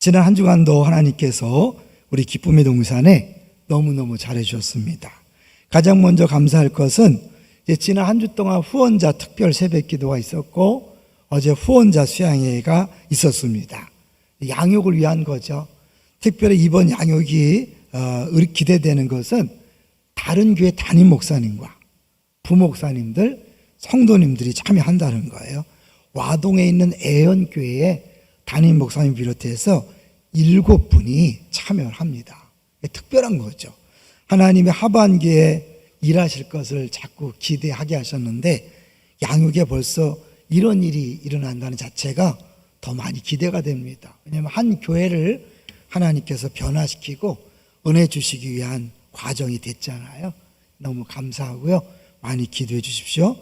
지난 한 주간도 하나님께서 우리 기쁨의 동산에 너무너무 잘해주셨습니다. 가장 먼저 감사할 것은 지난 한 주 동안 후원자 특별 새벽 기도가 있었고 어제 후원자 수양회가 있었습니다. 양육을 위한 거죠. 특별히 이번 양육이 기대되는 것은 다른 교회 담임 목사님과 부목사님들, 성도님들이 참여한다는 거예요. 와동에 있는 애연교회에 담임 목사님 비롯해서 7분이 참여를 합니다. 특별한 거죠. 하나님의 하반기에 일하실 것을 자꾸 기대하게 하셨는데 양육에 벌써 이런 일이 일어난다는 자체가 더 많이 기대가 됩니다. 왜냐하면 한 교회를 하나님께서 변화시키고 은혜 주시기 위한 과정이 됐잖아요. 너무 감사하고요. 많이 기도해 주십시오.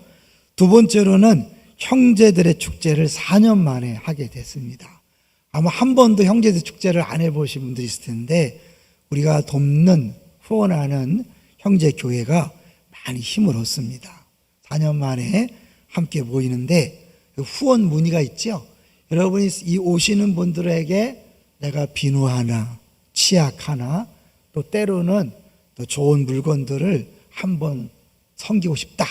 두 번째로는 형제들의 축제를 4년 만에 하게 됐습니다. 아마 한 번도 형제들 축제를 안 해보신 분들이 있을 텐데 우리가 돕는 후원하는 형제 교회가 많이 힘을 얻습니다. 4년 만에 함께 모이는데 후원 문의가 있죠. 여러분이 이 오시는 분들에게 내가 비누 하나, 치약 하나, 또 때로는 또 좋은 물건들을 한번 섬기고 싶다.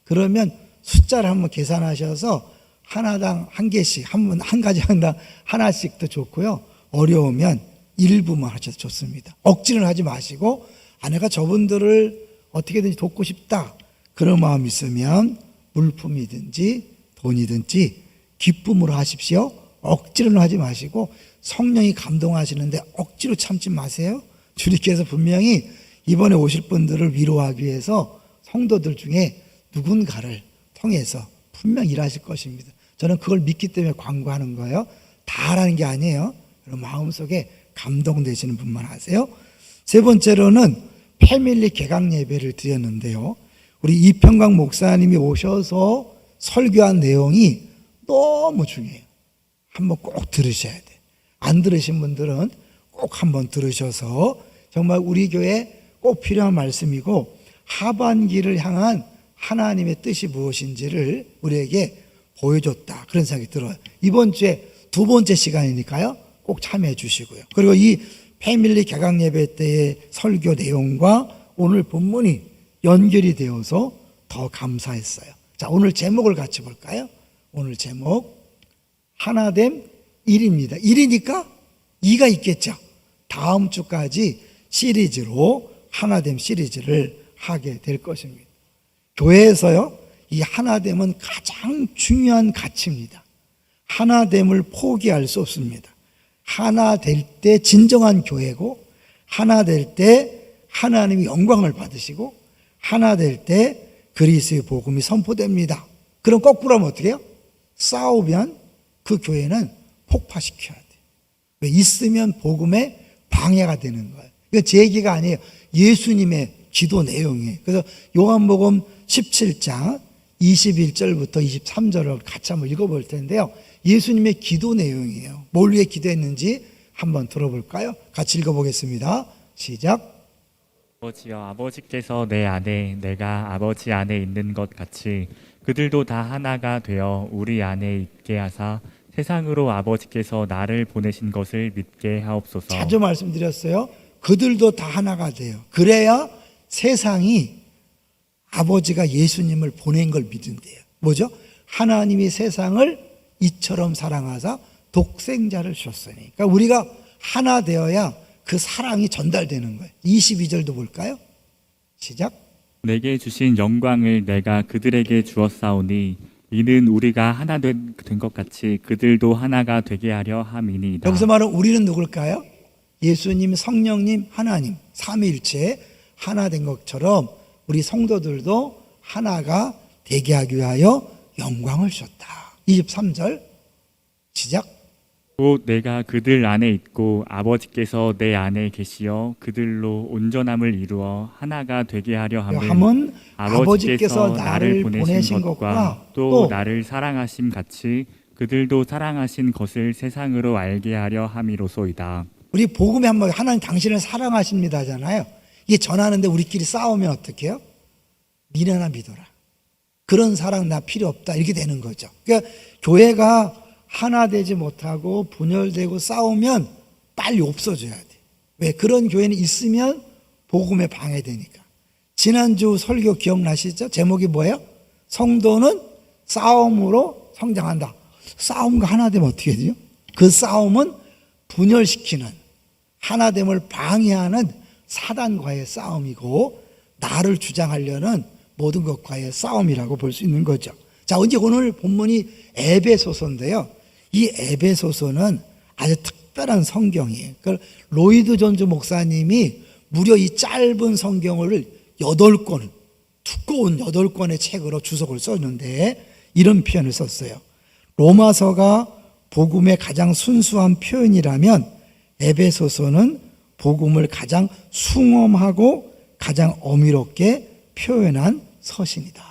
그러면 숫자를 한번 계산하셔서 하나당 한 개씩, 한 가지 하나씩도 좋고요. 어려우면 일부만 하셔도 좋습니다. 억지는 하지 마시고 내가 저분들을 어떻게든지 돕고 싶다. 그런 마음이 있으면 물품이든지 돈이든지 기쁨으로 하십시오. 억지로는 하지 마시고 성령이 감동하시는데 억지로 참지 마세요. 주님께서 분명히 이번에 오실 분들을 위로하기 위해서 성도들 중에 누군가를 통해서 분명 일하실 것입니다. 저는 그걸 믿기 때문에 광고하는 거예요. 다 하라는 게 아니에요. 마음속에 감동되시는 분만 하세요. 세 번째로는 패밀리 개강 예배를 드렸는데요. 우리 이평강 목사님이 오셔서 설교한 내용이 너무 중요해요. 한번 꼭 들으셔야 돼요. 안 들으신 분들은 꼭 한번 들으셔서 정말 우리 교회에 꼭 필요한 말씀이고 하반기를 향한 하나님의 뜻이 무엇인지를 우리에게 보여줬다. 그런 생각이 들어요. 이번 주에 두 번째 시간이니까요. 꼭 참여해 주시고요. 그리고 이 패밀리 개강 예배 때의 설교 내용과 오늘 본문이 연결이 되어서 더 감사했어요. 자, 오늘 제목을 같이 볼까요? 오늘 제목 하나됨 1입니다. 1이니까 2가 있겠죠. 다음 주까지 시리즈로 하나됨 시리즈를 하게 될 것입니다. 교회에서요, 이 하나됨은 가장 중요한 가치입니다. 하나됨을 포기할 수 없습니다. 하나 될 때 진정한 교회고, 하나 될 때 하나님이 영광을 받으시고, 하나 될 때 그리스도의 복음이 선포됩니다. 그럼 거꾸로 하면 어떻게 해요? 싸우면 그 교회는 폭파시켜야 돼요. 왜? 있으면 복음에 방해가 되는 거예요. 이거 제 얘기가 아니에요. 예수님의 기도 내용이에요. 그래서 요한복음 17장 21절부터 23절을 같이 한번 읽어볼 텐데요. 예수님의 기도 내용이에요. 뭘 위해 기도했는지 한번 들어볼까요? 같이 읽어보겠습니다. 시작. 아버지여, 아버지께서 내 안에 내가 아버지 안에 있는 것 같이 그들도 다 하나가 되어 우리 안에 있게 하사 세상으로 아버지께서 나를 보내신 것을 믿게 하옵소서. 자주 말씀드렸어요. 그들도 다 하나가 돼요. 그래야 세상이 아버지가 예수님을 보낸 걸 믿는대요. 뭐죠? 하나님이 세상을 이처럼 사랑하사 독생자를 주셨으니. 그러니까 우리가 하나 되어야 그 사랑이 전달되는 거예요. 22절도 볼까요? 시작. 내게 주신 영광을 내가 그들에게 주었사오니 이는 우리가 하나 된 것 같이 그들도 하나가 되게 하려 함이니이다. 여기서 말하는 우리는 누굴까요? 예수님, 성령님, 하나님, 삼위일체 하나 된 것처럼 우리 성도들도 하나가 되게 하기 위하여 영광을 주셨다. 23절 시작. 곧 내가 그들 안에 있고 아버지께서 내 안에 계시어 그들로 온전함을 이루어 하나가 되게 하려 함은 아버지께서 나를 보내신 것과 또 나를 사랑하심 같이 그들도 사랑하신 것을 세상으로 알게 하려 함이로소이다. 우리 복음에 한번 하나님 당신을 사랑하십니다 하잖아요. 이게 전하는데 우리끼리 싸우면 어떻게 해요? 니네 하나 믿어라. 그런 사랑 나 필요 없다. 이렇게 되는 거죠. 그러니까 교회가 하나 되지 못하고 분열되고 싸우면 빨리 없어져야 돼. 왜? 그런 교회는 있으면 복음에 방해되니까. 지난주 설교 기억나시죠? 제목이 뭐예요? 성도는 싸움으로 성장한다. 싸움과 하나됨 어떻게 되죠? 그 싸움은 분열시키는, 하나됨을 방해하는 사단과의 싸움이고, 나를 주장하려는 모든 것과의 싸움이라고 볼 수 있는 거죠. 자, 이제 오늘 본문이 에베소서인데요. 이 에베소서는 아주 특별한 성경이에요. 로이드 존즈 목사님이 무려 이 짧은 성경을 8권, 두꺼운 8권의 책으로 주석을 썼는데 이런 표현을 썼어요. 로마서가 복음의 가장 순수한 표현이라면 에베소서는 복음을 가장 숭엄하고 가장 어미롭게 표현한 서신이다.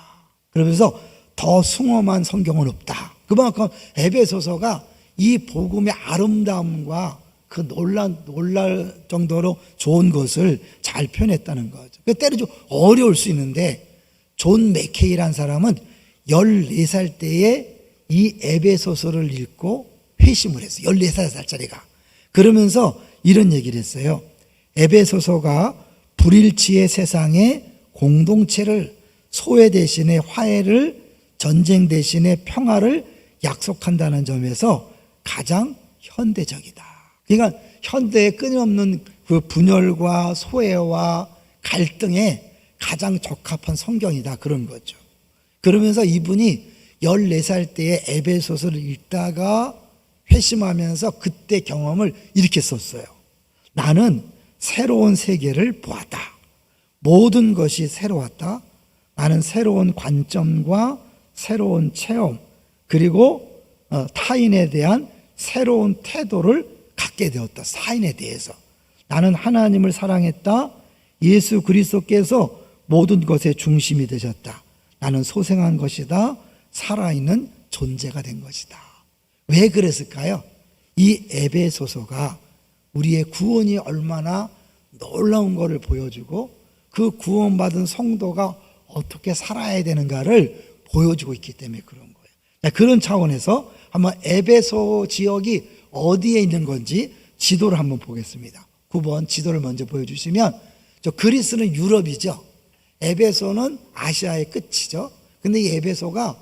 그러면서 더 숭엄한 성경은 없다. 그만큼 에베소서가 이 복음의 아름다움과 그 놀랄 정도로 좋은 것을 잘 표현했다는 거죠. 때로 좀 어려울 수 있는데 존 맥케이라는 사람은 14살 때에 이 에베소서를 읽고 회심을 했어요. 14살짜리가. 그러면서 이런 얘기를 했어요. 에베소서가 불일치의 세상에 공동체를, 소외 대신에 화해를, 전쟁 대신에 평화를 약속한다는 점에서 가장 현대적이다. 그러니까 현대에 끊임없는 그 분열과 소외와 갈등에 가장 적합한 성경이다, 그런 거죠. 그러면서 이분이 14살 때에 에베소서를 읽다가 회심하면서 그때 경험을 이렇게 썼어요. 나는 새로운 세계를 보았다. 모든 것이 새로웠다. 나는 새로운 관점과 새로운 체험, 그리고 타인에 대한 새로운 태도를 갖게 되었다. 사인에 대해서. 나는 하나님을 사랑했다. 예수 그리스도께서 모든 것의 중심이 되셨다. 나는 소생한 것이다. 살아있는 존재가 된 것이다. 왜 그랬을까요? 이 에베소서가 우리의 구원이 얼마나 놀라운 것을 보여주고 그 구원받은 성도가 어떻게 살아야 되는가를 보여주고 있기 때문에 그런 거예요. 그런 차원에서 한번 에베소 지역이 어디에 있는 건지 지도를 한번 보겠습니다. 9번 지도를 먼저 보여주시면, 저 그리스는 유럽이죠. 에베소는 아시아의 끝이죠. 근데 이 에베소가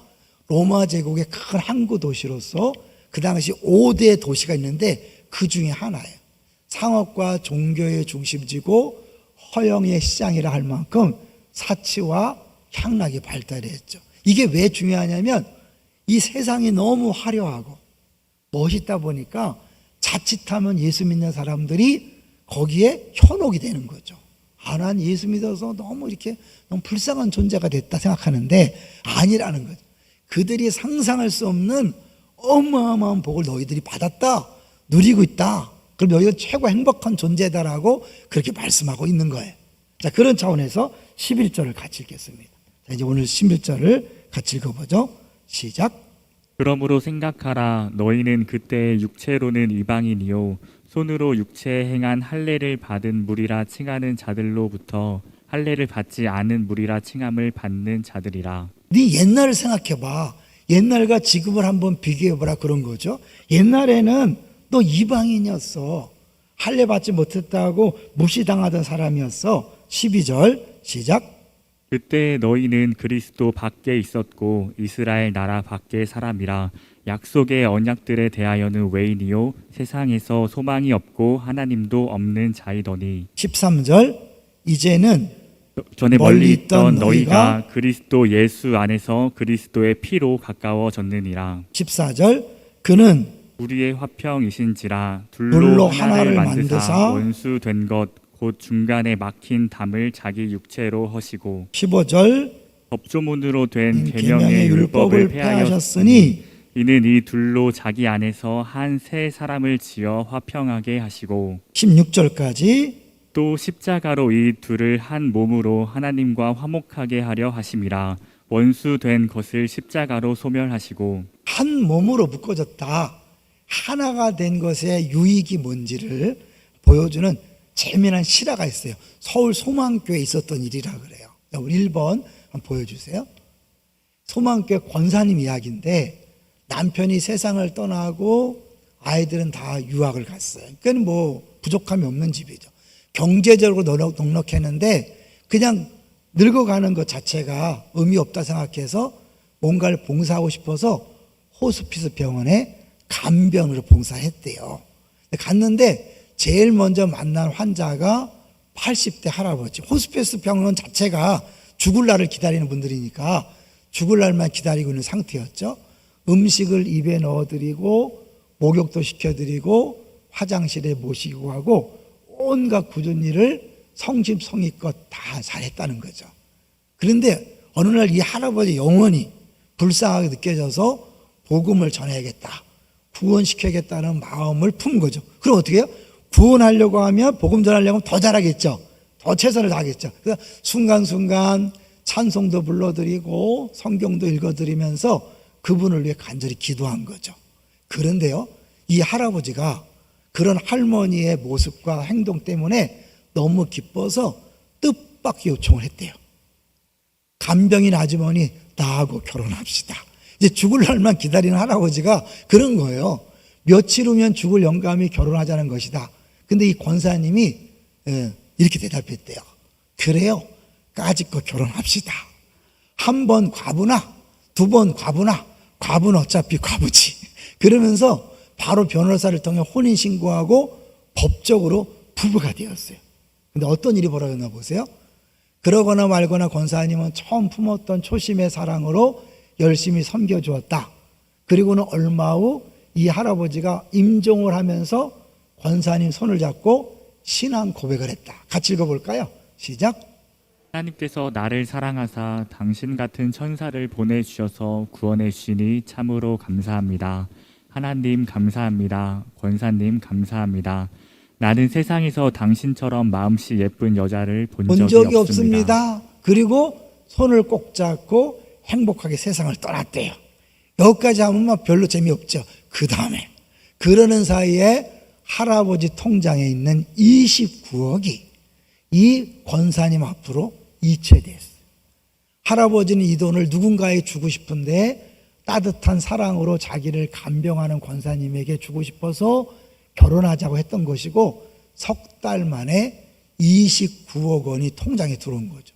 로마 제국의 큰 항구 도시로서 그 당시 5대 도시가 있는데 그 중에 하나예요. 상업과 종교의 중심지고 허영의 시장이라 할 만큼 사치와 향락이 발달했죠. 이게 왜 중요하냐면 이 세상이 너무 화려하고 멋있다 보니까 자칫하면 예수 믿는 사람들이 거기에 현혹이 되는 거죠. 난 예수 믿어서 너무 불쌍한 존재가 됐다 생각하는데 아니라는 거죠. 그들이 상상할 수 없는 어마어마한 복을 너희들이 받았다, 누리고 있다. 그럼 너희가 최고 행복한 존재다라고 그렇게 말씀하고 있는 거예요. 자, 그런 차원에서 11절을 같이 읽겠습니다. 자, 이제 오늘 11절을 같이 읽어보죠. 시작. 그러므로 생각하라. 너희는 그때 육체로는 이방인이요 손으로 육체에 행한 할례를 받은 무리라 칭하는 자들로부터 할례를 받지 않은 무리라 칭함을 받는 자들이라. 네 옛날을 생각해봐. 옛날과 지금을 한번 비교해보라, 그런 거죠. 옛날에는 너 이방인이었어. 할례 받지 못했다고 무시당하던 사람이었어. 12절 시작. 그때 너희는 그리스도 밖에 있었고 이스라엘 나라 밖의 사람이라. 약속의 언약들에 대하여는 외인이요 세상에서 소망이 없고 하나님도 없는 자이더니. 13절 이제는 전에 멀리 있던 너희가 그리스도 예수 안에서 그리스도의 피로 가까워졌느니라. 14절 그는 우리의 화평이신지라 둘로 하나를 만드사 원수 된 것 곧 중간에 막힌 담을 자기 육체로 허시고. 15절 법조문으로 된 계명의 율법을 폐하였으니 이는 이 둘로 자기 안에서 한 새 사람을 지어 화평하게 하시고. 16절까지 또 십자가로 이 둘을 한 몸으로 하나님과 화목하게 하려 하심이라. 원수 된 것을 십자가로 소멸하시고. 한 몸으로 묶어졌다. 하나가 된 것의 유익이 뭔지를 보여주는 재미난 실화가 있어요. 서울 소망교회에 있었던 일이라 그래요. 우리 1번 한번 보여주세요. 소망교회 권사님 이야기인데 남편이 세상을 떠나고 아이들은 다 유학을 갔어요. 그러니까 뭐 부족함이 없는 집이죠. 경제적으로 넉넉했는데 그냥 늙어가는 것 자체가 의미 없다 생각해서 뭔가를 봉사하고 싶어서 호스피스 병원에 간병으로 봉사했대요. 갔는데 제일 먼저 만난 환자가 80대 할아버지. 호스피스 병원 자체가 죽을 날을 기다리는 분들이니까 죽을 날만 기다리고 있는 상태였죠. 음식을 입에 넣어드리고 목욕도 시켜드리고 화장실에 모시고 하고 온갖 굳은 일을 성심성의껏 다 잘했다는 거죠. 그런데 어느 날 이 할아버지 영혼이 불쌍하게 느껴져서 복음을 전해야겠다, 구원시켜야겠다는 마음을 품 거죠. 그럼 어떻게 해요? 구원하려고 하면, 복음 전하려고 하면 더 잘하겠죠. 더 최선을 다하겠죠. 그래서 순간순간 찬송도 불러드리고 성경도 읽어드리면서 그분을 위해 간절히 기도한 거죠. 그런데요, 이 할아버지가 그런 할머니의 모습과 행동 때문에 너무 기뻐서 뜻밖의 요청을 했대요. 간병인 아주머니, 나하고 결혼합시다. 이제 죽을 날만 기다리는 할아버지가 그런 거예요. 며칠 후면 죽을 영감이 결혼하자는 것이다. 근데 이 권사님이 이렇게 대답했대요. 그래요, 까짓거 결혼합시다. 한 번 과부나 두 번 과부나, 과부는 어차피 과부지. 그러면서 바로 변호사를 통해 혼인신고하고 법적으로 부부가 되었어요. 근데 어떤 일이 벌어졌나 보세요. 그러거나 말거나 권사님은 처음 품었던 초심의 사랑으로 열심히 섬겨주었다. 그리고는 얼마 후 이 할아버지가 임종을 하면서 권사님 손을 잡고 신앙 고백을 했다. 같이 읽어볼까요? 시작. 하나님께서 나를 사랑하사 당신 같은 천사를 보내주셔서 구원해 주시니 참으로 감사합니다. 하나님 감사합니다. 권사님 감사합니다. 나는 세상에서 당신처럼 마음씨 예쁜 여자를 본 적이 없습니다. 그리고 손을 꼭 잡고 행복하게 세상을 떠났대요. 여기까지 하면 별로 재미없죠. 그 다음에 그러는 사이에 할아버지 통장에 있는 29억이 이 권사님 앞으로 이체됐어요. 할아버지는 이 돈을 누군가에 주고 싶은데 따뜻한 사랑으로 자기를 간병하는 권사님에게 주고 싶어서 결혼하자고 했던 것이고, 석 달 만에 29억 원이 통장에 들어온 거죠.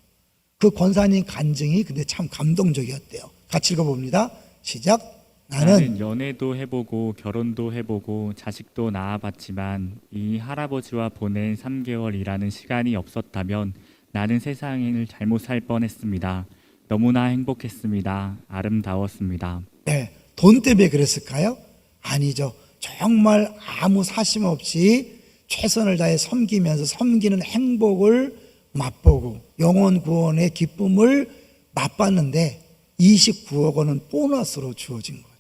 그 권사님 간증이 근데 참 감동적이었대요. 같이 읽어봅니다. 시작. 나는 연애도 해보고 결혼도 해보고 자식도 낳아봤지만 이 할아버지와 보낸 3개월 일하는 시간이 없었다면 나는 세상을 잘못 살 뻔했습니다. 너무나 행복했습니다. 아름다웠습니다. 네, 돈 때문에 그랬을까요? 아니죠. 정말 아무 사심 없이 최선을 다해 섬기면서 섬기는 행복을 맛보고 영혼 구원의 기쁨을 맛봤는데 29억 원은 보너스로 주어진 거죠.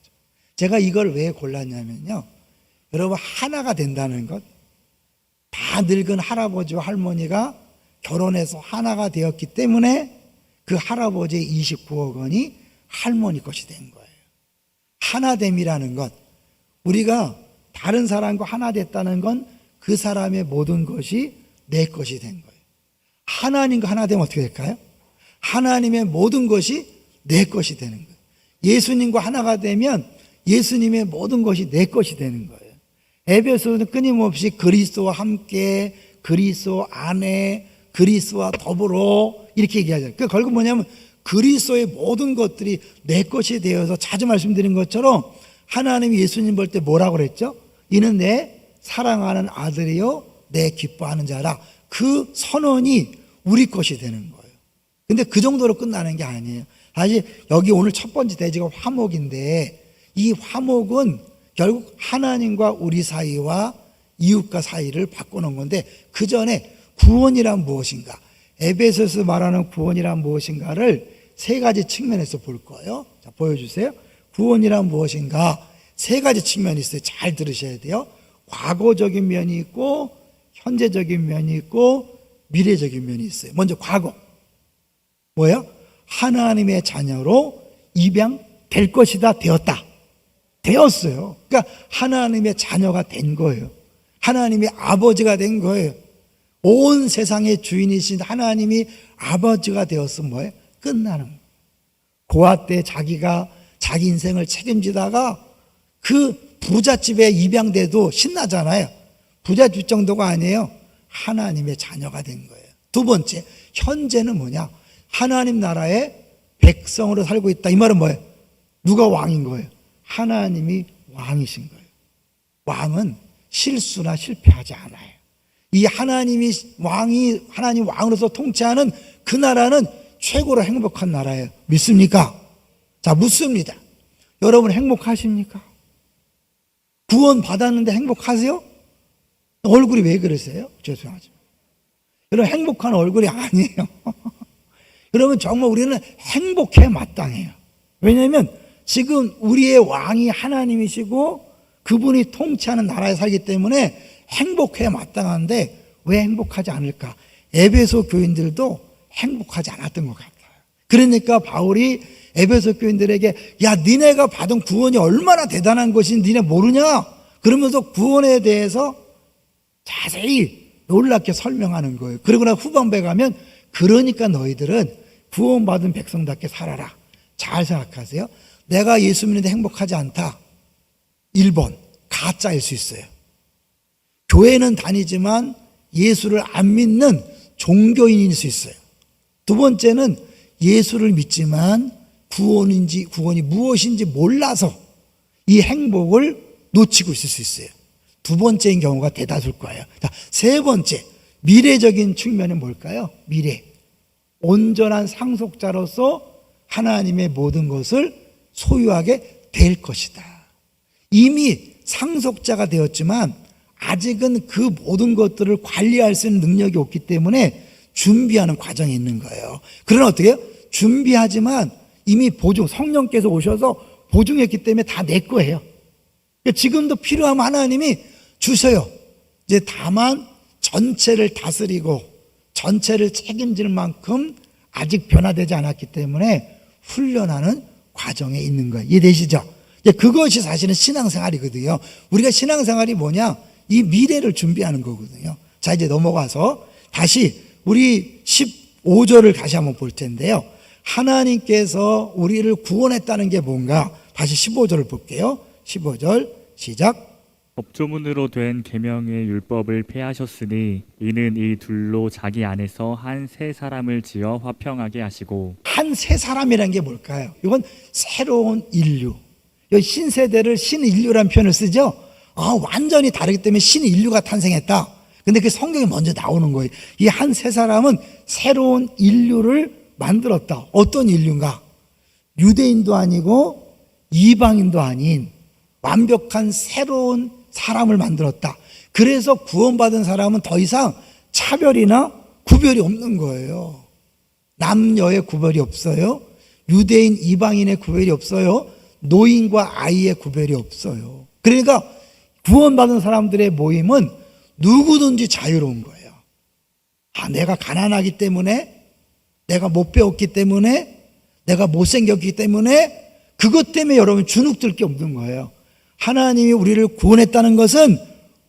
제가 이걸 왜 골랐냐면요, 여러분, 하나가 된다는 것, 다 늙은 할아버지와 할머니가 결혼해서 하나가 되었기 때문에 그 할아버지의 29억 원이 할머니 것이 된 거예요. 하나됨이라는 것, 우리가 다른 사람과 하나 됐다는 건 그 사람의 모든 것이 내 것이 된 거예요. 하나님과 하나 되면 어떻게 될까요? 하나님의 모든 것이 내 것이 되는 거예요. 예수님과 하나가 되면 예수님의 모든 것이 내 것이 되는 거예요. 에베소는 끊임없이 그리스도와 함께, 그리스도 안에, 그리스도와 더불어 이렇게 얘기하잖아요. 그 결국 뭐냐면 그리스도의 모든 것들이 내 것이 되어서 자주 말씀드린 것처럼 하나님이 예수님 볼 때 뭐라고 그랬죠? 이는 내 사랑하는 아들이요 내 기뻐하는 자라. 그 선언이 우리 것이 되는 거예요. 근데 그 정도로 끝나는 게 아니에요. 사실 여기 오늘 첫 번째 대지가 화목인데, 이 화목은 결국 하나님과 우리 사이와 이웃과 사이를 바꾸는 건데, 그 전에 구원이란 무엇인가, 에베소에서 말하는 구원이란 무엇인가를 세 가지 측면에서 볼 거예요. 자, 보여주세요. 구원이란 무엇인가, 세 가지 측면이 있어요. 잘 들으셔야 돼요. 과거적인 면이 있고 현재적인 면이 있고 미래적인 면이 있어요. 먼저 과거. 뭐예요? 하나님의 자녀로 입양될 것이다. 되었다. 되었어요. 그러니까 하나님의 자녀가 된 거예요. 하나님의 아버지가 된 거예요. 온 세상의 주인이신 하나님이 아버지가 되었으면 뭐예요? 끝나는 거예요. 고아 때 자기가 자기 인생을 책임지다가 그 부잣집에 입양돼도 신나잖아요. 부잣집 정도가 아니에요. 하나님의 자녀가 된 거예요. 두 번째, 현재는 뭐냐? 하나님 나라의 백성으로 살고 있다. 이 말은 뭐예요? 누가 왕인 거예요? 하나님이 왕이신 거예요. 왕은 실수나 실패하지 않아요. 이 하나님 왕으로서 통치하는 그 나라는 최고로 행복한 나라예요. 믿습니까? 자, 묻습니다. 여러분 행복하십니까? 구원 받았는데 행복하세요? 얼굴이 왜 그러세요? 죄송하지만 여러분 행복한 얼굴이 아니에요. 여러분 정말 우리는 행복해 마땅해요. 왜냐하면 지금 우리의 왕이 하나님이시고 그분이 통치하는 나라에 살기 때문에 행복해 마땅한데 왜 행복하지 않을까? 에베소 교인들도 행복하지 않았던 것 같아요. 그러니까 바울이 에베소 교인들에게 야 니네가 받은 구원이 얼마나 대단한 것인지 니네 모르냐? 그러면서 구원에 대해서 자세히 놀랍게 설명하는 거예요. 그러고 나 후반부에 가면 그러니까 너희들은 구원받은 백성답게 살아라. 잘 생각하세요. 내가 예수 믿는데 행복하지 않다. 1번 가짜일 수 있어요. 교회는 다니지만 예수를 안 믿는 종교인일 수 있어요. 두 번째는 예수를 믿지만 구원이 무엇인지 몰라서 이 행복을 놓치고 있을 수 있어요. 두 번째인 경우가 대다수일 거예요. 자, 세 번째, 미래적인 측면은 뭘까요? 미래. 온전한 상속자로서 하나님의 모든 것을 소유하게 될 것이다. 이미 상속자가 되었지만 아직은 그 모든 것들을 관리할 수 있는 능력이 없기 때문에 준비하는 과정이 있는 거예요. 그러나 어떻게 해요? 준비하지만 이미 성령께서 오셔서 보증했기 때문에 다 내 거예요. 그러니까 지금도 필요하면 하나님이 주셔요. 이제 다만 전체를 다스리고 전체를 책임질 만큼 아직 변화되지 않았기 때문에 훈련하는 과정에 있는 거예요. 이해되시죠? 그것이 사실은 신앙생활이거든요. 우리가 신앙생활이 뭐냐? 이 미래를 준비하는 거거든요. 자, 이제 넘어가서 다시 우리 15절을 다시 한번 볼 텐데요. 하나님께서 우리를 구원했다는 게 뭔가? 다시 15절을 볼게요. 15절 시작. 법조문으로 된 계명의 율법을 폐하셨으니 이는 이 둘로 자기 안에서 한 새 사람을 지어 화평하게 하시고. 한 새 사람이라는 게 뭘까요? 이건 새로운 인류. 이 신세대를 신인류라는 표현을 쓰죠. 완전히 다르기 때문에 신인류가 탄생했다. 근데 그 성경에 먼저 나오는 거예요. 이 한 새 사람은 새로운 인류를 만들었다. 어떤 인류인가? 유대인도 아니고 이방인도 아닌 완벽한 새로운 사람을 만들었다. 그래서 구원받은 사람은 더 이상 차별이나 구별이 없는 거예요. 남녀의 구별이 없어요. 유대인, 이방인의 구별이 없어요. 노인과 아이의 구별이 없어요. 그러니까 구원받은 사람들의 모임은 누구든지 자유로운 거예요. 내가 가난하기 때문에, 내가 못 배웠기 때문에, 내가 못생겼기 때문에, 그것 때문에 여러분 주눅들 게 없는 거예요. 하나님이 우리를 구원했다는 것은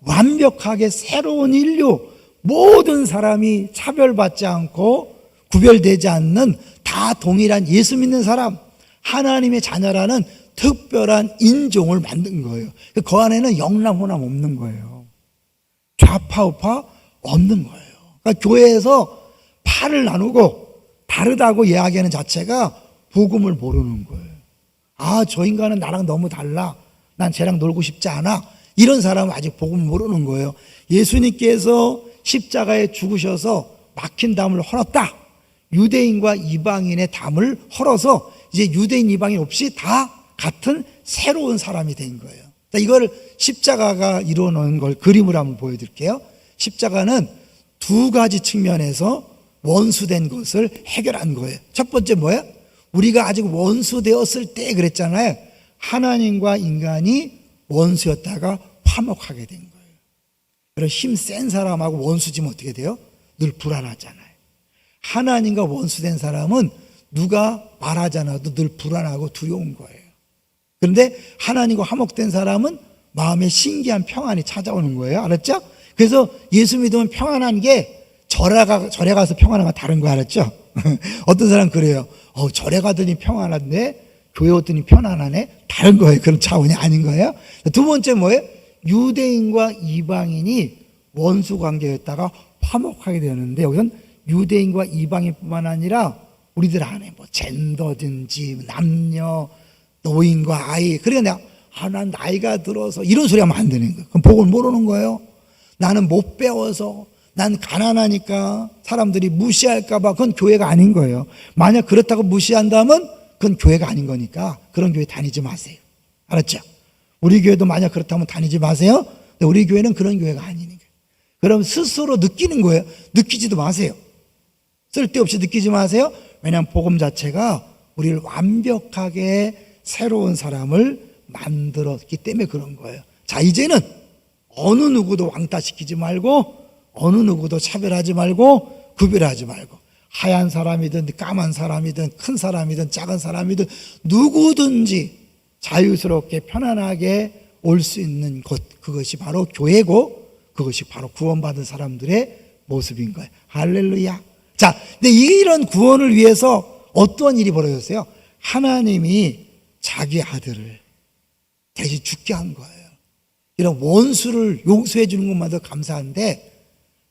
완벽하게 새로운 인류, 모든 사람이 차별받지 않고 구별되지 않는 다 동일한 예수 믿는 사람, 하나님의 자녀라는 특별한 인종을 만든 거예요. 그 안에는 영남호남 없는 거예요. 좌파우파 없는 거예요. 그러니까 교회에서 팔을 나누고 다르다고 이야기하는 자체가 복음을 모르는 거예요. 저 인간은 나랑 너무 달라. 난 쟤랑 놀고 싶지 않아. 이런 사람은 아직 복음을 모르는 거예요. 예수님께서 십자가에 죽으셔서 막힌 담을 헐었다. 유대인과 이방인의 담을 헐어서 이제 유대인, 이방인 없이 다 같은 새로운 사람이 된 거예요. 이걸 십자가가 이루어놓은 걸 그림으로 한번 보여드릴게요. 십자가는 두 가지 측면에서 원수된 것을 해결한 거예요. 첫 번째 뭐예요? 우리가 아직 원수되었을 때 그랬잖아요. 하나님과 인간이 원수였다가 화목하게 된 거예요. 그래서 힘센 사람하고 원수지면 어떻게 돼요? 늘 불안하잖아요. 하나님과 원수된 사람은 누가 말하지 않아도 늘 불안하고 두려운 거예요. 그런데 하나님과 화목된 사람은 마음에 신기한 평안이 찾아오는 거예요. 알았죠? 그래서 예수 믿으면 평안한 게 절에 가서 평안한 건 다른 거 알았죠? 어떤 사람 그래요. 절에 가더니 평안한데 교회 왔더니 편안하네? 다른 거예요. 그런 차원이 아닌 거예요. 두 번째 뭐예요? 유대인과 이방인이 원수 관계였다가 화목하게 되는데, 여기선 유대인과 이방인뿐만 아니라 우리들 안에 뭐 젠더든지 남녀, 노인과 아이. 그러니까 난 나이가 들어서 이런 소리 하면 안 되는 거예요. 그럼 복을 모르는 거예요. 나는 못 배워서, 난 가난하니까 사람들이 무시할까봐. 그건 교회가 아닌 거예요. 만약 그렇다고 무시한다면 그건 교회가 아닌 거니까 그런 교회 다니지 마세요. 알았죠? 우리 교회도 만약 그렇다면 다니지 마세요. 근데 우리 교회는 그런 교회가 아니니까. 그럼 스스로 느끼는 거예요. 느끼지도 마세요. 쓸데없이 느끼지 마세요. 왜냐하면 복음 자체가 우리를 완벽하게 새로운 사람을 만들었기 때문에 그런 거예요. 자, 이제는 어느 누구도 왕따시키지 말고, 어느 누구도 차별하지 말고, 구별하지 말고, 하얀 사람이든 까만 사람이든 큰 사람이든 작은 사람이든 누구든지 자유스럽게 편안하게 올 수 있는 곳, 그것이 바로 교회고, 그것이 바로 구원받은 사람들의 모습인 거예요. 할렐루야. 자, 근데 이런 구원을 위해서 어떤 일이 벌어졌어요? 하나님이 자기 아들을 대신 죽게 한 거예요. 이런 원수를 용서해 주는 것만도 감사한데,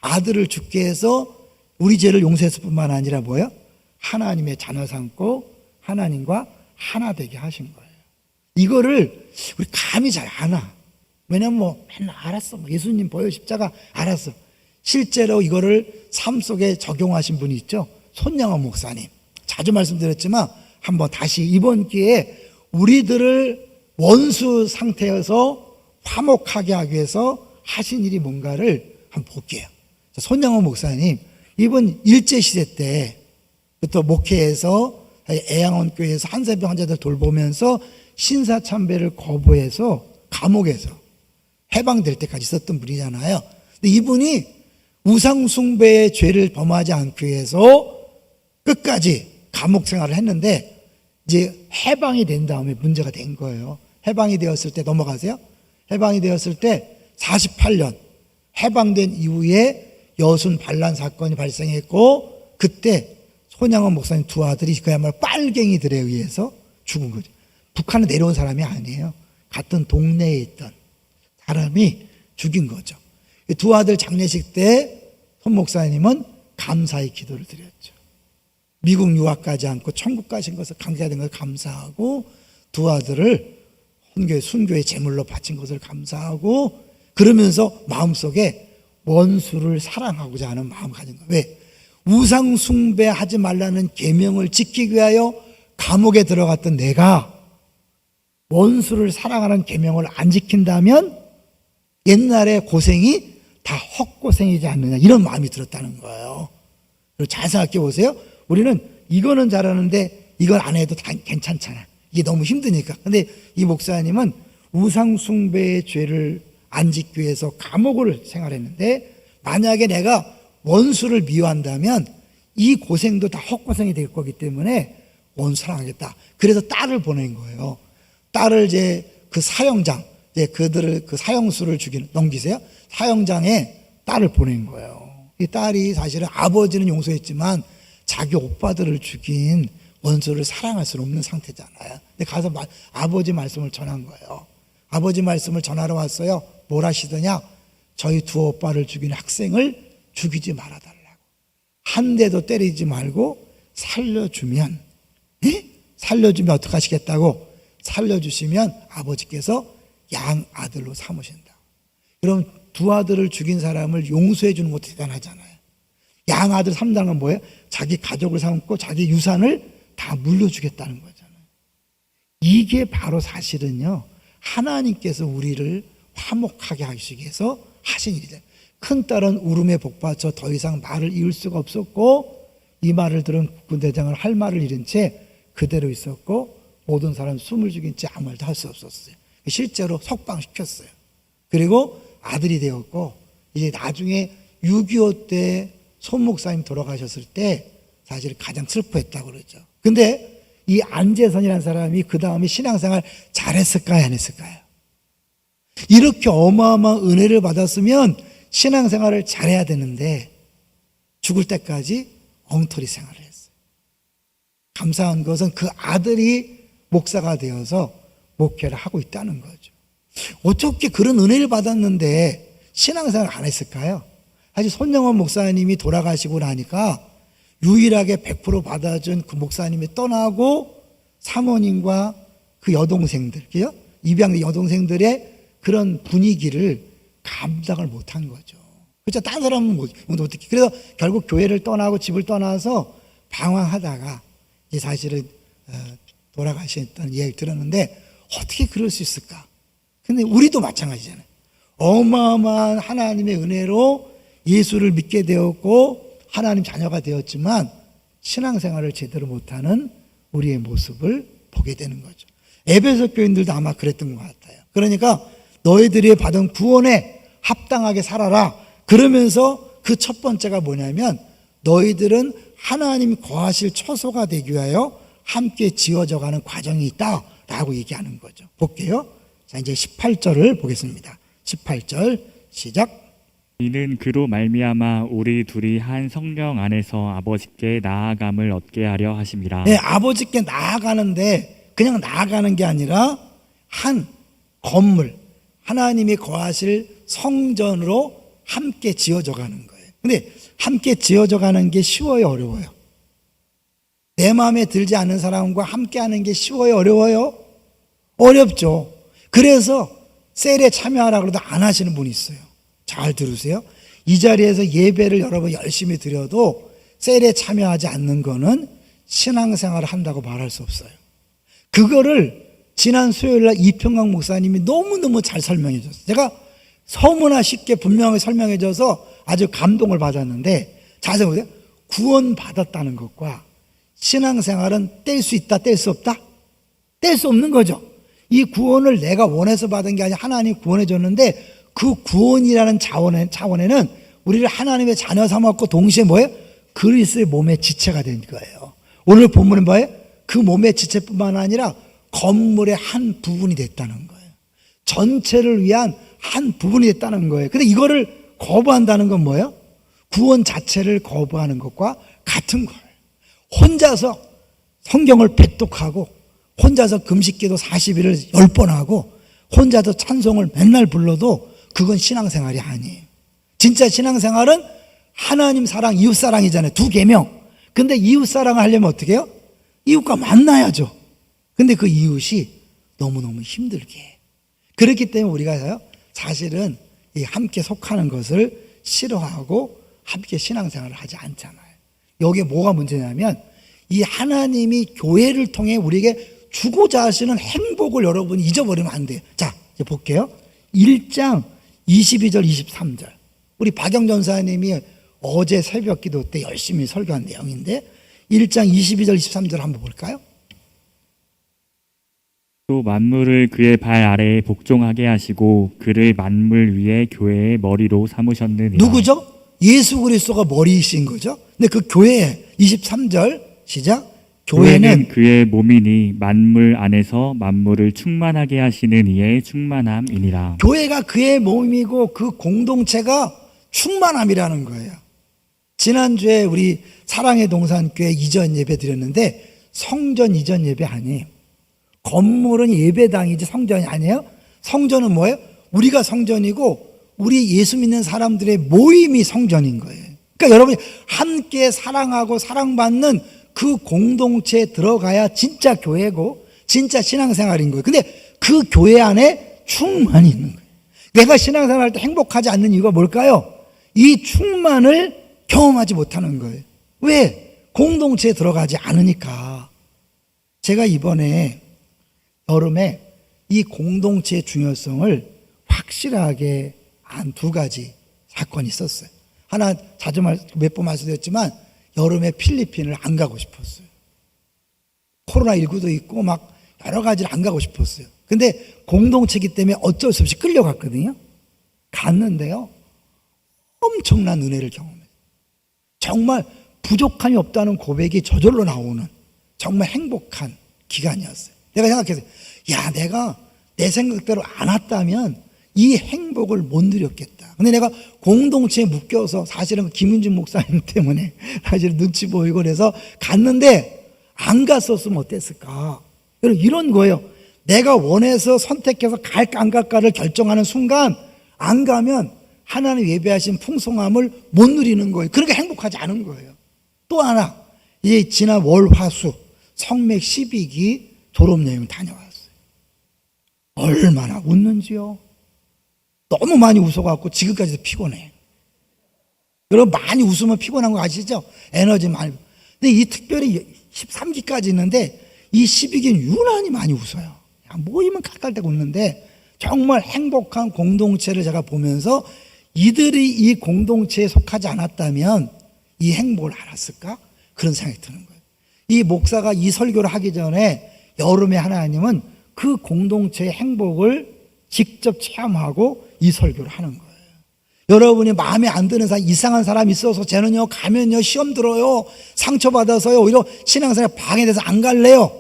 아들을 죽게 해서 우리 죄를 용서했을 뿐만 아니라 뭐예요? 하나님의 자녀 삼고 하나님과 하나 되게 하신 거예요. 이거를 우리 감이 잘 안 와. 왜냐면 뭐 맨날 알았어, 뭐 예수님 보여 십자가 알았어. 실제로 이거를 삶 속에 적용하신 분이 있죠. 손양원 목사님. 자주 말씀드렸지만 한번 다시 이번 기회에 우리들을 원수 상태에서 화목하게 하기 위해서 하신 일이 뭔가를 한번 볼게요. 손양원 목사님, 이번 일제시대 때부터 목회에서 애양원교회에서 한센병 환자들 돌보면서 신사참배를 거부해서 감옥에서 해방될 때까지 있었던 분이잖아요. 근데 이분이 우상숭배의 죄를 범하지 않기 위해서 끝까지 감옥 생활을 했는데, 이제 해방이 된 다음에 문제가 된 거예요. 해방이 되었을 때, 넘어가세요. 해방이 되었을 때 48년 해방된 이후에 여순 반란 사건이 발생했고, 그때 손양원 목사님 두 아들이 그야말로 빨갱이들에 의해서 죽은 거죠. 북한에 내려온 사람이 아니에요. 같은 동네에 있던 사람이 죽인 거죠. 두 아들 장례식 때 손 목사님은 감사의 기도를 드렸죠. 미국 유학 가지 않고 천국 가신 것을 감사된 것을 감사하고, 두 아들을 혼교회 순교의 제물로 바친 것을 감사하고, 그러면서 마음속에 원수를 사랑하고자 하는 마음을 가진 거예요. 왜? 우상 숭배하지 말라는 계명을 지키기 위하여 감옥에 들어갔던 내가 원수를 사랑하는 계명을 안 지킨다면 옛날의 고생이 다 헛고생이지 않느냐, 이런 마음이 들었다는 거예요. 그리고 잘 생각해 보세요. 우리는 이거는 잘하는데 이걸 안 해도 다 괜찮잖아. 이게 너무 힘드니까. 근데 이 목사님은 우상 숭배의 죄를 안 짓기 위해서 감옥을 생활했는데, 만약에 내가 원수를 미워한다면 이 고생도 다 헛고생이 될 거기 때문에 원수 사랑하겠다. 그래서 딸을 보낸 거예요. 딸을 이제 그 사형장, 이제 그들을 그 사형수를 넘기세요. 사형장에 딸을 보낸 거예요. 이 딸이 사실은 아버지는 용서했지만 자기 오빠들을 죽인 원수를 사랑할 수는 없는 상태잖아요. 근데 가서 아버지 말씀을 전한 거예요. 아버지 말씀을 전하러 왔어요. 뭘 하시더냐? 저희 두 오빠를 죽인 학생을 죽이지 말아달라고. 한 대도 때리지 말고 살려주면, 살려주면 어떻게 하시겠다고? 살려주시면 아버지께서 양 아들로 삼으신다. 그럼 두 아들을 죽인 사람을 용서해 주는 것도 대단하잖아요. 양 아들 삼다는 건 뭐예요? 자기 가족을 삼고 자기 유산을 다 물려주겠다는 거잖아요. 이게 바로 사실은요, 하나님께서 우리를 화목하게 하시기 위해서 하신 일이죠. 큰딸은 울음에 복받쳐 더 이상 말을 이을 수가 없었고, 이 말을 들은 국군대장을 할 말을 잃은 채 그대로 있었고, 모든 사람 숨을 죽인 채 아무 말도 할 수 없었어요. 실제로 석방시켰어요. 그리고 아들이 되었고, 이제 나중에 6.25 때 손 목사님 돌아가셨을 때 사실 가장 슬퍼했다고 그러죠. 근데 이 안재선이라는 사람이 그 다음에 신앙생활 잘했을까요, 안 했을까요? 이렇게 어마어마한 은혜를 받았으면 신앙생활을 잘해야 되는데 죽을 때까지 엉터리 생활을 했어요. 감사한 것은 그 아들이 목사가 되어서 목회를 하고 있다는 거죠. 어떻게 그런 은혜를 받았는데 신앙생활 안 했을까요? 사실 손영원 목사님이 돌아가시고 나니까 유일하게 100% 받아준 그 목사님이 떠나고 사모님과 그 여동생들, 그죠? 입양 여동생들의 그런 분위기를 감당을 못한 거죠. 그렇죠? 다른 사람은 어떻게. 그래서 결국 교회를 떠나고 집을 떠나서 방황하다가 이제 사실은 돌아가셨다는 이야기를 들었는데 어떻게 그럴 수 있을까? 근데 우리도 마찬가지잖아요. 어마어마한 하나님의 은혜로 예수를 믿게 되었고 하나님 자녀가 되었지만 신앙생활을 제대로 못하는 우리의 모습을 보게 되는 거죠. 에베소 교인들도 아마 그랬던 것 같아요. 그러니까 너희들이 받은 구원에 합당하게 살아라. 그러면서 그 첫 번째가 뭐냐면 너희들은 하나님 거하실 처소가 되기 위하여 함께 지어져가는 과정이 있다라고 얘기하는 거죠. 볼게요. 자, 이제 18절을 보겠습니다. 18절 시작. 이는 그로 말미암아 우리 둘이 한 성령 안에서 아버지께 나아감을 얻게 하려 하심이라. 네, 아버지께 나아가는데 그냥 나아가는 게 아니라 한 건물, 하나님이 거하실 성전으로 함께 지어져 가는 거예요. 근데 함께 지어져 가는 게 쉬워요, 어려워요? 내 마음에 들지 않는 사람과 함께 하는 게 쉬워요, 어려워요? 어렵죠. 그래서 셀에 참여하라고 해도 안 하시는 분이 있어요. 잘 들으세요. 이 자리에서 예배를 여러분 열심히 드려도 셀에 참여하지 않는 거는 신앙생활을 한다고 말할 수 없어요. 그거를 지난 수요일날 이평강 목사님이 너무너무 잘 설명해 줬어요. 제가 너무나 쉽게 분명하게 설명해 줘서 아주 감동을 받았는데 자세히 보세요. 구원 받았다는 것과 신앙생활은 뗄 수 있다, 뗄 수 없다? 뗄 수 없는 거죠. 이 구원을 내가 원해서 받은 게 아니라 하나님이 구원해 줬는데 그 구원이라는 차원에는 우리를 하나님의 자녀 삼았고 동시에 뭐예요? 그리스도의 몸의 지체가 된 거예요. 오늘 본문은 뭐예요? 그 몸의 지체뿐만 아니라 건물의 한 부분이 됐다는 거예요. 전체를 위한 한 부분이 됐다는 거예요. 근데 이거를 거부한다는 건 뭐예요? 구원 자체를 거부하는 것과 같은 거예요. 혼자서 성경을 배독하고 혼자서 금식기도 40일을 10번 하고 혼자서 찬송을 맨날 불러도 그건 신앙생활이 아니에요. 진짜 신앙생활은 하나님 사랑, 이웃 사랑이잖아요. 두 계명. 근데 이웃 사랑을 하려면 어떻게 해요? 이웃과 만나야죠. 근데 그 이웃이 너무너무 힘들게 해요. 그렇기 때문에 우리가 사실은 이 함께 속하는 것을 싫어하고 함께 신앙생활을 하지 않잖아요. 여기에 뭐가 문제냐면 이 하나님이 교회를 통해 우리에게 주고자 하시는 행복을 여러분이 잊어버리면 안 돼요. 자, 이제 볼게요. 1장 22절 23절. 우리 박영 전사님이 어제 새벽 기도 때 열심히 설교한 내용인데 1장 22절 23절 한번 볼까요? 또 만물을 그의 발 아래에 복종하게 하시고 그를 만물 위에 교회의 머리로 삼으셨느니라. 누구죠? 예수 그리스도가 머리이신 거죠. 근데 그 교회 23절 시작. 교회는 그의 몸이니 만물 안에서 만물을 충만하게 하시는 이의 충만함이니라. 교회가 그의 몸이고 그 공동체가 충만함이라는 거예요. 지난주에 우리 사랑의 동산교회 이전 예배 드렸는데 성전 이전 예배 아니에요. 건물은 예배당이지 성전이 아니에요. 성전은 뭐예요? 우리가 성전이고 우리 예수 믿는 사람들의 모임이 성전인 거예요. 그러니까 여러분이 함께 사랑하고 사랑받는 그 공동체에 들어가야 진짜 교회고 진짜 신앙생활인 거예요. 근데 그 교회 안에 충만이 있는 거예요. 내가 신앙생활할 때 행복하지 않는 이유가 뭘까요? 이 충만을 경험하지 못하는 거예요. 왜? 공동체에 들어가지 않으니까. 제가 이번에 여름에 이 공동체의 중요성을 확실하게 한 두 가지 사건이 있었어요. 하나 자주 몇 번 말씀드렸지만 여름에 필리핀을 안 가고 싶었어요. 코로나19도 있고 막 여러 가지를 안 가고 싶었어요. 근데 공동체이기 때문에 어쩔 수 없이 끌려갔거든요. 갔는데요. 엄청난 은혜를 경험해요. 정말 부족함이 없다는 고백이 저절로 나오는 정말 행복한 기간이었어요. 내가 생각했어요. 야, 내가 내 생각대로 안 왔다면 이 행복을 못 누렸겠다. 근데 내가 공동체에 묶여서 사실은 김윤준 목사님 때문에 사실 눈치 보이고 그래서 갔는데 안 갔었으면 어땠을까? 여러분 이런 거예요. 내가 원해서 선택해서 갈까 안 갈까를 결정하는 순간 안 가면 하나님 예배하신 풍성함을 못 누리는 거예요. 그러니까 행복하지 않은 거예요. 또 하나, 이제 지난 월, 화, 수 성맥 12기 졸업여행 다녀왔어요. 얼마나 웃는지요. 너무 많이 웃어갖고 지금까지도 피곤해. 여러분 많이 웃으면 피곤한 거 아시죠? 에너지 많이. 근데 이 특별히 13기까지 있는데 이 12기는 유난히 많이 웃어요. 모이면 깔깔대고 웃는데 정말 행복한 공동체를 제가 보면서 이들이 이 공동체에 속하지 않았다면 이 행복을 알았을까? 그런 생각이 드는 거예요. 이 목사가 이 설교를 하기 전에 여름에 하나님은 그 공동체의 행복을 직접 체험하고 이 설교를 하는 거예요. 여러분이 마음에 안 드는 사람, 이상한 사람이 있어서 쟤는요 가면요 시험 들어요, 상처받아서요 오히려 신앙생활 방해돼서 안 갈래요.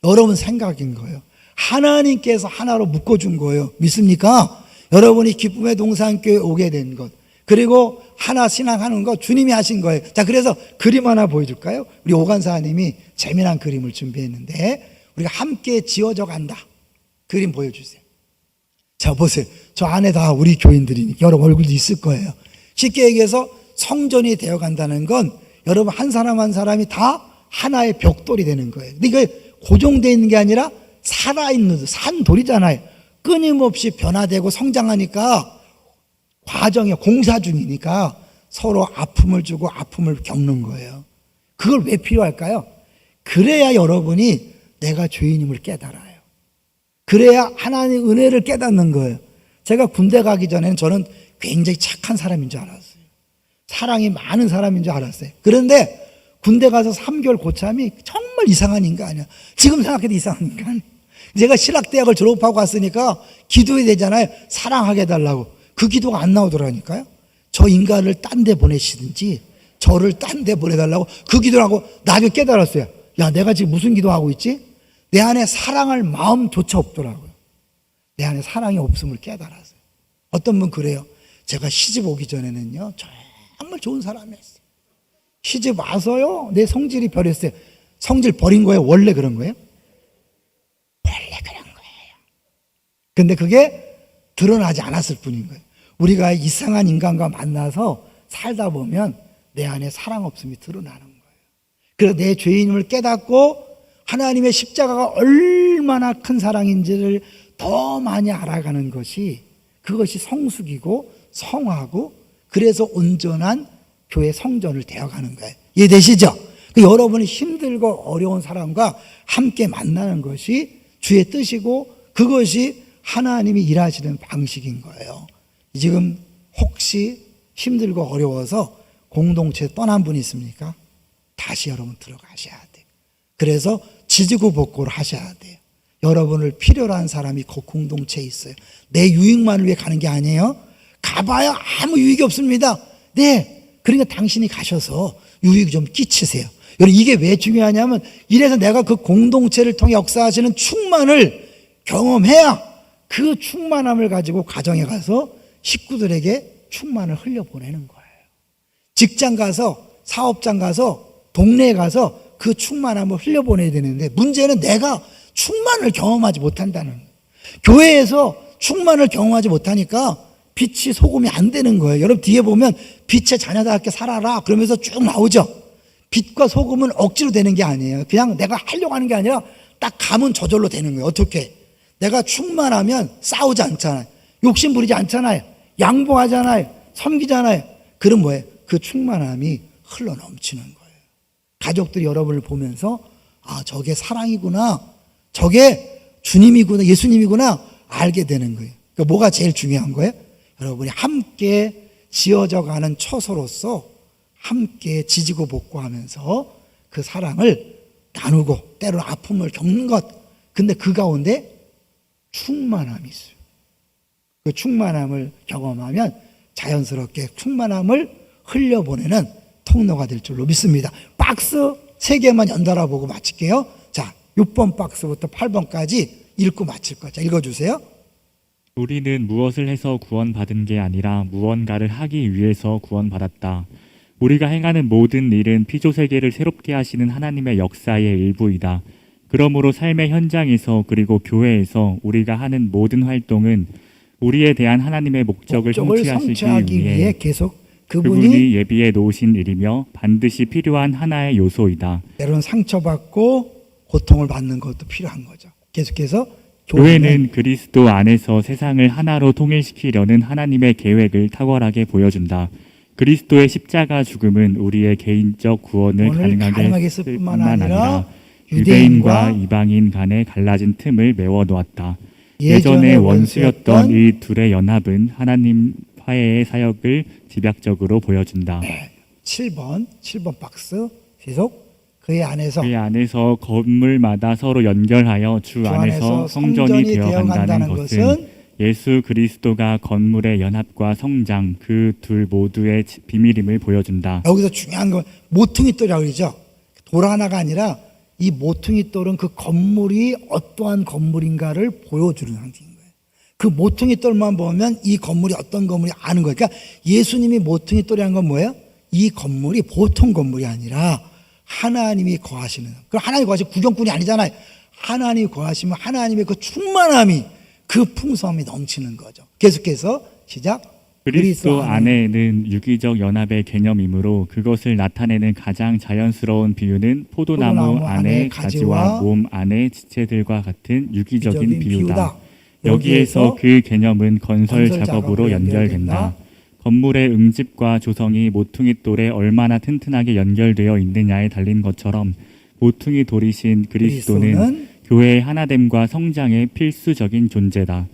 여러분 생각인 거예요. 하나님께서 하나로 묶어준 거예요. 믿습니까? 여러분이 기쁨의 동산교회 오게 된 것, 그리고 하나 신앙하는 거 주님이 하신 거예요. 자, 그래서 그림 하나 보여줄까요? 우리 오간사님이 재미난 그림을 준비했는데 우리가 함께 지어져 간다. 그림 보여주세요. 자, 보세요. 저 안에 다 우리 교인들이니까 여러분 얼굴도 있을 거예요. 쉽게 얘기해서 성전이 되어 간다는 건 여러분 한 사람 한 사람이 다 하나의 벽돌이 되는 거예요. 근데 이게 고정되어 있는 게 아니라 살아있는 산돌이잖아요. 끊임없이 변화되고 성장하니까 과정에 공사 중이니까 서로 아픔을 주고 아픔을 겪는 거예요. 그걸 왜 필요할까요? 그래야 여러분이 내가 죄인임을 깨달아요. 그래야 하나님의 은혜를 깨닫는 거예요. 제가 군대 가기 전에는 저는 굉장히 착한 사람인 줄 알았어요. 사랑이 많은 사람인 줄 알았어요. 그런데 군대 가서 3개월 고참이 정말 이상한 인간이야. 지금 생각해도 이상한 인간이에요. 제가 신학대학을 졸업하고 왔으니까 기도해야 되잖아요. 사랑하게 해달라고. 그 기도가 안 나오더라니까요. 저 인간을 딴 데 보내시든지 저를 딴 데 보내달라고 그 기도를 하고 나중에 깨달았어요. 야, 내가 지금 무슨 기도하고 있지? 내 안에 사랑할 마음조차 없더라고요. 내 안에 사랑이 없음을 깨달았어요. 어떤 분 그래요. 제가 시집 오기 전에는요 정말 좋은 사람이었어요. 시집 와서요 내 성질이 변했어요. 성질 버린 거예요? 원래 그런 거예요? 원래 그런 거예요. 근데 그게 드러나지 않았을 뿐인 거예요. 우리가 이상한 인간과 만나서 살다 보면 내 안에 사랑 없음이 드러나는 거예요. 그래서 내 죄인임을 깨닫고 하나님의 십자가가 얼마나 큰 사랑인지를 더 많이 알아가는 것이, 그것이 성숙이고 성화고 그래서 온전한 교회 성전을 되어가는 거예요. 이해되시죠? 여러분이 힘들고 어려운 사람과 함께 만나는 것이 주의 뜻이고 그것이 하나님이 일하시는 방식인 거예요. 지금 혹시 힘들고 어려워서 공동체 떠난 분이 있습니까? 다시 여러분 들어가셔야 돼요. 그래서 지지고 복고를 하셔야 돼요. 여러분을 필요로 한 사람이 그 공동체에 있어요. 내 유익만을 위해 가는 게 아니에요. 가봐야 아무 유익이 없습니다. 네, 그러니까 당신이 가셔서 유익 좀 끼치세요. 여러분 이게 왜 중요하냐면 이래서 내가 그 공동체를 통해 역사하시는 충만을 경험해야 그 충만함을 가지고 가정에 가서 식구들에게 충만을 흘려보내는 거예요. 직장 가서 사업장 가서 동네에 가서 그 충만함을 흘려보내야 되는데 문제는 내가 충만을 경험하지 못한다는 거예요. 교회에서 충만을 경험하지 못하니까 빛이 소금이 안 되는 거예요. 여러분 뒤에 보면 빛의 자녀답게 살아라 그러면서 쭉 나오죠. 빛과 소금은 억지로 되는 게 아니에요. 그냥 내가 하려고 하는 게 아니라 딱 가면 저절로 되는 거예요. 어떻게? 내가 충만하면 싸우지 않잖아요. 욕심 부리지 않잖아요. 양보하잖아요. 섬기잖아요. 그럼 뭐예요? 그 충만함이 흘러 넘치는 거예요. 가족들이 여러분을 보면서 아, 저게 사랑이구나, 저게 주님이구나, 예수님이구나 알게 되는 거예요. 그러니까 뭐가 제일 중요한 거예요? 여러분이 함께 지어져 가는 처소로서 함께 지지고 복구하면서 그 사랑을 나누고 때로는 아픔을 겪는 것. 근데 그 가운데 충만함이 있어요. 그 충만함을 경험하면 자연스럽게 충만함을 흘려보내는 통로가 될 줄로 믿습니다. 박스 3개만 연달아 보고 마칠게요. 자, 6번 박스부터 8번까지 읽고 마칠 거죠. 읽어주세요. 우리는 무엇을 해서 구원받은 게 아니라 무언가를 하기 위해서 구원받았다. 우리가 행하는 모든 일은 피조세계를 새롭게 하시는 하나님의 역사의 일부이다. 그러므로 삶의 현장에서 그리고 교회에서 우리가 하는 모든 활동은 우리에 대한 하나님의 목적을 성취하시기 위해 계속 그분이 예비해 놓으신 일이며 반드시 필요한 하나의 요소이다. 때로는 상처받고 고통을 받는 것도 필요한 거죠. 계속해서 교회는 그리스도 안에서 세상을 하나로 통일시키려는 하나님의 계획을 탁월하게 보여준다. 그리스도의 십자가 죽음은 우리의 개인적 구원을 가능하게 했을 뿐만 아니라 유대인과 이방인 간의 갈라진 틈을 메워놓았다. 예전에 원수였던 이 둘의 연합은 하나님 화해의 사역을 집약적으로 보여준다. 7번 박스 계속 그의 안에서 건물마다 서로 연결하여 주 안에서 성전이 되어간다는 것은 예수 그리스도가 건물의 연합과 성장 그 둘 모두의 비밀임을 보여준다. 여기서 중요한 건 모퉁이돌이라고 그러죠. 돌 하나가 아니라 이 모퉁이돌은 그 건물이 어떠한 건물인가를 보여주는 상징인 거예요. 그 모퉁이돌만 보면 이 건물이 어떤 건물이 아는 거예요. 그러니까 예수님이 모퉁이돌이라는 건 뭐예요? 이 건물이 보통 건물이 아니라 하나님이 거하시는, 그 하나님이 거하시는 구경꾼이 아니잖아요. 하나님이 거하시면 하나님의 그 충만함이, 그 풍성함이 넘치는 거죠. 계속해서 시작. 그리스도 안에는 유기적 연합의 개념이므로 그것을 나타내는 가장 자연스러운 비유는 포도나무 안의 가지와 몸 안의 지체들과 같은 유기적인 비유다. 여기에서 그 개념은 건설 작업으로 연결된다. 건물의 응집과 조성이 모퉁이 돌에 얼마나 튼튼하게 연결되어 있느냐에 달린 것처럼 모퉁이 돌이신 그리스도는 교회의 하나됨과 성장의 필수적인 존재다.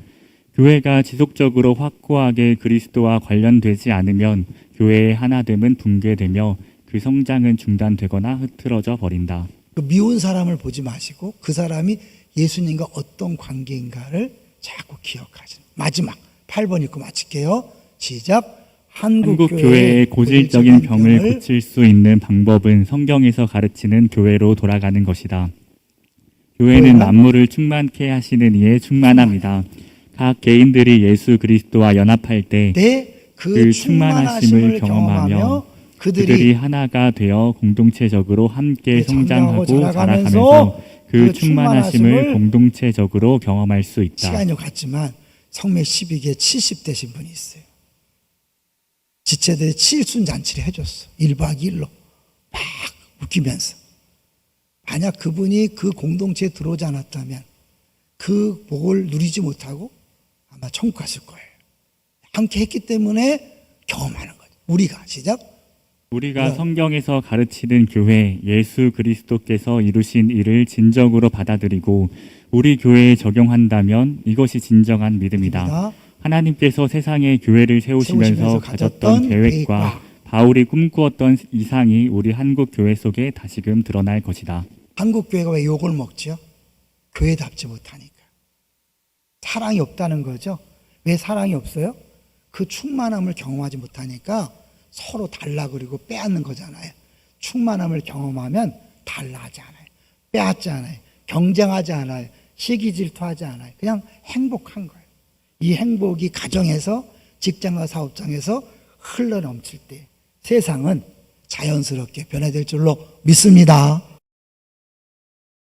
교회가 지속적으로 확고하게 그리스도와 관련되지 않으면 교회의 하나됨은 붕괴되며 그 성장은 중단되거나 흐트러져 버린다. 그 미운 사람을 보지 마시고 그 사람이 예수님과 어떤 관계인가를 자꾸 기억하시는. 마지막 8번 읽고 마칠게요. 시작. 한국 교회의 고질적인 병을 고칠 수 있는 방법은 성경에서 가르치는 교회로 돌아가는 것이다. 교회는 만물을 충만케 하시는 이의 충만함이다. 각 개인들이 예수 그리스도와 연합할 때 그 충만하심을 경험하며 그들이 하나가 되어 공동체적으로 함께 성장하고 자라가면서 그 충만하심을 공동체적으로 경험할 수 있다. 시간이 갔지만 성매 12개 70대신 분이 있어요. 지체들이 칠순잔치를 해줬어. 1박 2일로 막 웃기면서. 만약 그분이 그 공동체에 들어오지 않았다면 그 복을 누리지 못하고 아마 천국 갔을 거예요. 함께 했기 때문에 경험하는 거죠. 우리가 시작. 우리가 성경에서 가르치는 교회, 예수 그리스도께서 이루신 일을 진정으로 받아들이고 우리 교회에 적용한다면 이것이 진정한 믿음이다. 하나님께서 세상에 교회를 세우시면서 가졌던 계획과 바울이 꿈꾸었던 이상이 우리 한국 교회 속에 다시금 드러날 것이다. 한국 교회가 왜 욕을 먹죠? 교회답지 못하니까. 사랑이 없다는 거죠. 왜 사랑이 없어요? 그 충만함을 경험하지 못하니까 서로 달라 그리고 빼앗는 거잖아요. 충만함을 경험하면 달라하지 않아요. 빼앗지 않아요. 경쟁하지 않아요. 시기 질투하지 않아요. 그냥 행복한 거예요. 이 행복이 가정에서 직장과 사업장에서 흘러넘칠 때 세상은 자연스럽게 변화될 줄로 믿습니다.